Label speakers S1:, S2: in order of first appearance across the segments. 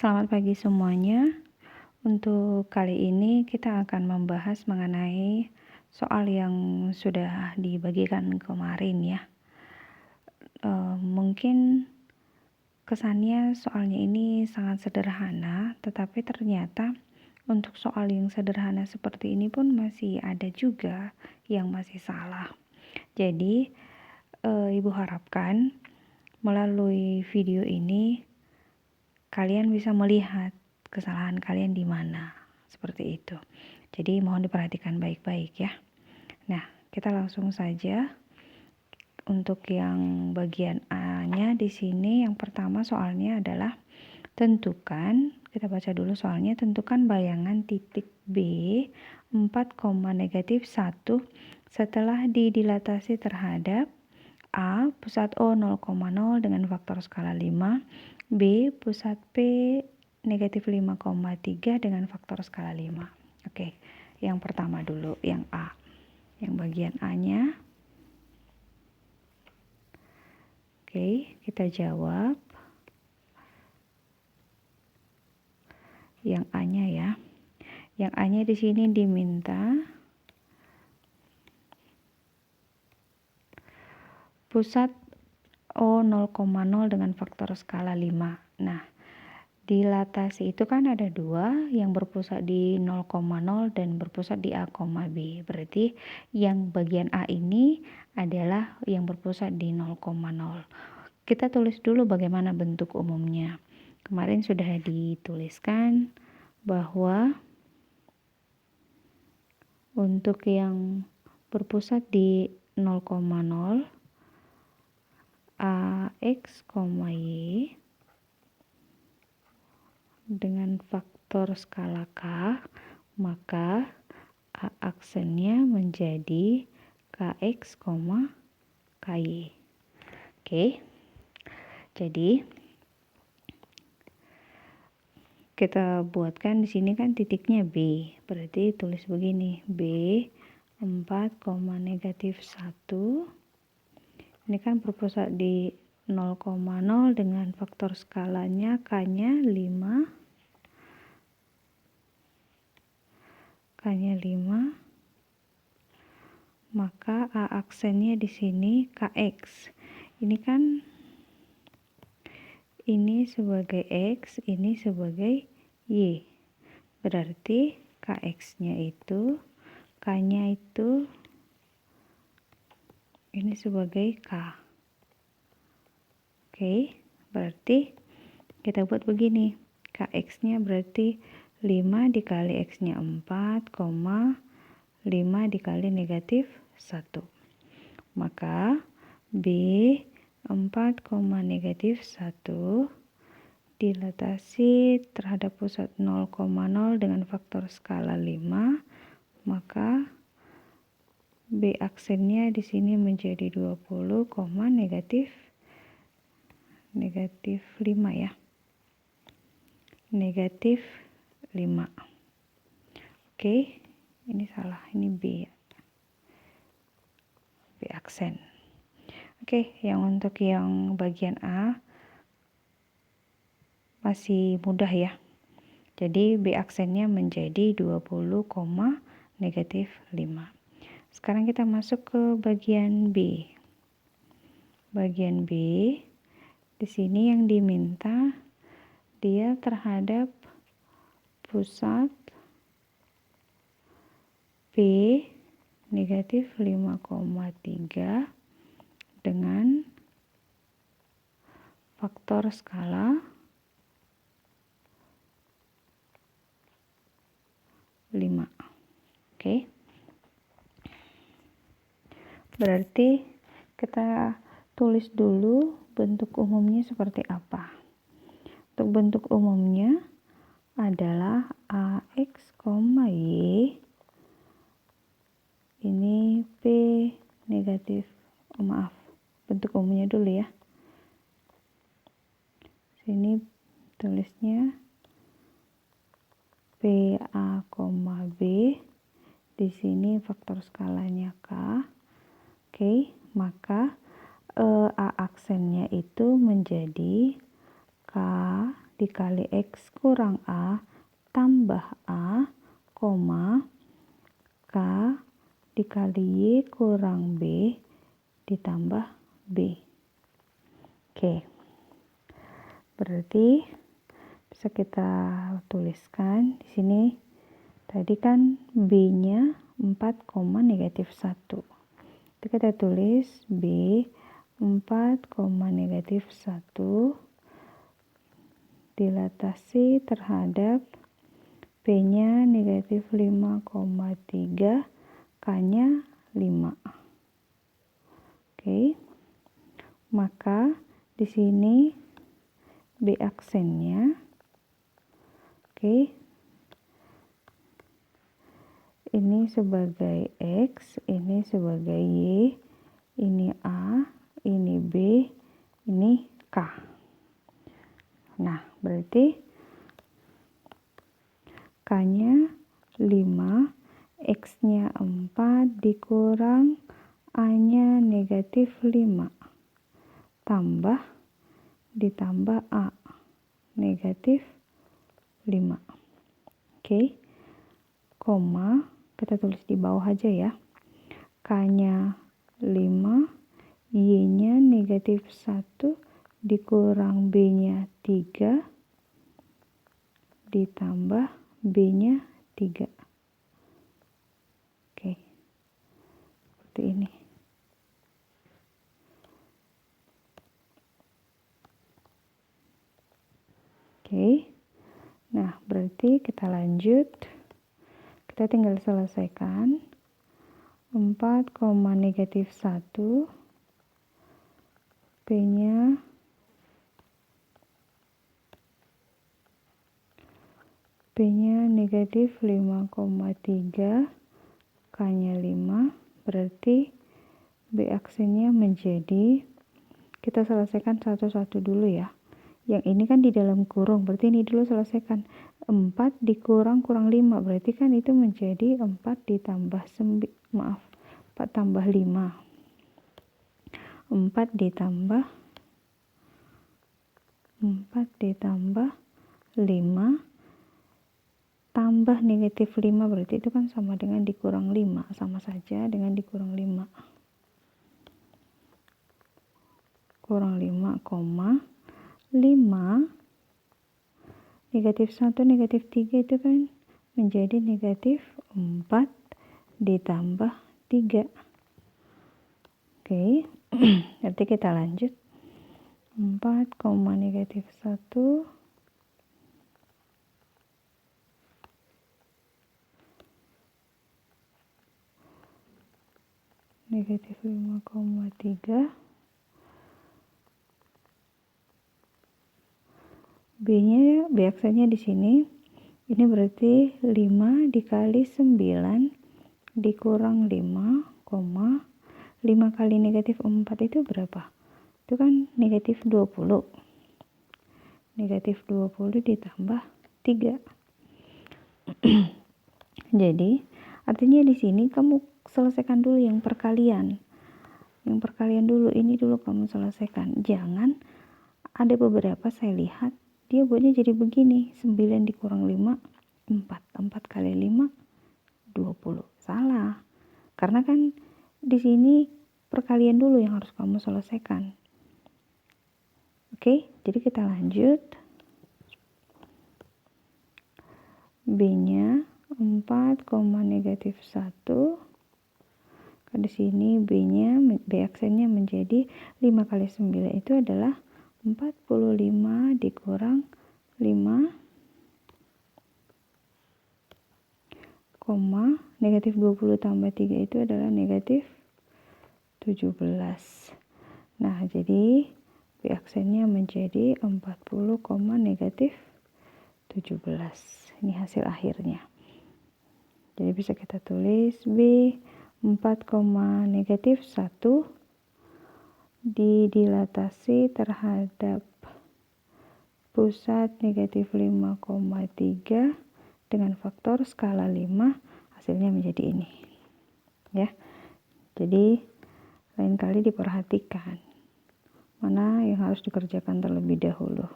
S1: Selamat pagi semuanya. Untuk kali ini kita akan membahas mengenai soal yang sudah dibagikan kemarin ya. Mungkin kesannya soalnya ini sangat sederhana, tetapi ternyata untuk soal yang sederhana seperti ini pun masih ada juga yang masih salah. Jadi, Ibu harapkan melalui video ini kalian bisa melihat kesalahan kalian di mana, seperti itu. Jadi mohon diperhatikan baik-baik ya. Nah, kita langsung saja. Untuk yang bagian A-nya di sini yang pertama soalnya adalah tentukan, kita baca dulu soalnya, tentukan bayangan titik B 4, -1 setelah didilatasi terhadap A pusat O 0,0 dengan faktor skala 5, B pusat P negatif 5,3 dengan faktor skala 5. Oke, yang pertama dulu, yang A. Yang bagian A-nya. Oke, kita jawab. Yang A-nya ya. Yang A-nya di sini diminta pusat O 0,0 dengan faktor skala 5. Nah, dilatasi itu kan ada dua, yang berpusat di 0,0 dan berpusat di A, B. Berarti yang bagian A ini adalah yang berpusat di 0,0. Kita tulis dulu bagaimana bentuk umumnya. Kemarin sudah dituliskan bahwa untuk yang berpusat di 0,0 AX, Y dengan faktor skala K, maka A aksennya menjadi KX, KY. Oke. Jadi kita buatkan di sini kan titiknya B. Berarti tulis begini, B 4, -1. Ini kan berpusat di 0,0 dengan faktor skalanya K-nya 5. K-nya 5. Maka A aksennya di sini KX. Ini kan ini sebagai X, ini sebagai Y. Berarti KX-nya itu, K-nya itu ini sebagai K. Oke, berarti kita buat begini. KX-nya berarti 5 dikali X-nya 4, 5 dikali negatif 1. Maka B 4, negatif 1 dilatasi terhadap pusat 0,0 dengan faktor skala 5, maka B aksennya di sini menjadi 20, negatif 5 ya. Negatif 5. Oke, ini salah, ini B. B aksen. Oke, yang untuk yang bagian A masih mudah ya. Jadi B aksennya menjadi 20, negatif 5. Sekarang kita masuk ke bagian B. Bagian B, di sini yang diminta dia terhadap pusat P negatif 5,3 dengan faktor skala 5. Oke. Berarti kita tulis dulu bentuk umumnya seperti apa. Untuk bentuk umumnya adalah AX, Y. Ini P negatif, bentuk umumnya dulu ya. Sini tulisnya PA, B. Di sini faktor skalanya K. Oke, maka A aksennya itu menjadi K dikali X kurang A tambah A, koma, K dikali Y kurang B ditambah B. Oke, berarti bisa kita tuliskan di sini. Tadi kan B-nya 4, negatif 1. Jadi kita tulis B 4, negatif 1 dilatasi terhadap P-nya negatif 5,3, K-nya 5. Oke. Maka di sini B aksennya, oke, ini sebagai X, ini sebagai Y, ini A, ini B, ini K. Nah, berarti K-nya 5, X-nya 4 dikurang A-nya negatif 5 tambah ditambah A negatif 5. Oke, koma, kita tulis di bawah aja ya. K-nya 5, Y-nya negatif 1 dikurang B-nya 3 ditambah B-nya 3. Oke, seperti ini. Oke, nah berarti kita lanjut. Kita tinggal selesaikan. 4, negatif 1, P-nya negatif 5,3, K-nya 5, berarti B aksennya menjadi, kita selesaikan satu-satu dulu ya. Yang ini kan di dalam kurung, berarti ini dulu selesaikan. 4 dikurang 5, berarti kan itu menjadi 4 ditambah 4 tambah 5. 4 ditambah 5 tambah negatif 5, berarti itu kan sama dengan dikurang 5, sama saja dengan dikurang 5. Kurang 5, 5 negatif 1 negatif 3 itu kan menjadi negatif 4 ditambah 3. Oke, nanti kita lanjut. 4, negatif 1 negatif 5,3, B-nya, B aksennya di sini. Ini berarti 5 dikali 9 dikurang 5, 5 kali negatif 4 itu berapa? Itu kan negatif 20. Negatif 20 ditambah 3. Jadi, artinya di sini kamu selesaikan dulu yang perkalian. Yang perkalian dulu, ini dulu kamu selesaikan. Jangan, ada beberapa saya lihat dia buatnya jadi begini, 9 dikurang 5, 4. 4 kali 5, 20. Salah. Karena kan di sini perkalian dulu yang harus kamu selesaikan. Oke, jadi kita lanjut. B-nya 4, negatif 1. Di sini B-nya, B aksennya menjadi 5 kali 9 itu adalah 45 dikurang 5, negatif 20 tambah 3 itu adalah negatif 17. Nah, jadi B aksennya menjadi 40, negatif 17. Ini hasil akhirnya. Jadi bisa kita tulis B 4, negatif 1 didilatasi terhadap pusat negatif 5,3 dengan faktor skala 5, hasilnya menjadi ini. Ya. Jadi lain kali diperhatikan mana yang harus dikerjakan terlebih dahulu.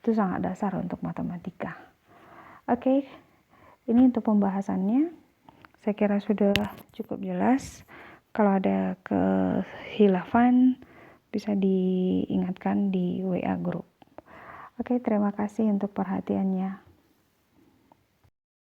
S1: Itu sangat dasar untuk matematika. Oke, ini untuk pembahasannya. Saya kira sudah cukup jelas. Kalau ada kehilafan bisa diingatkan di WA group. Oke, terima kasih untuk perhatiannya.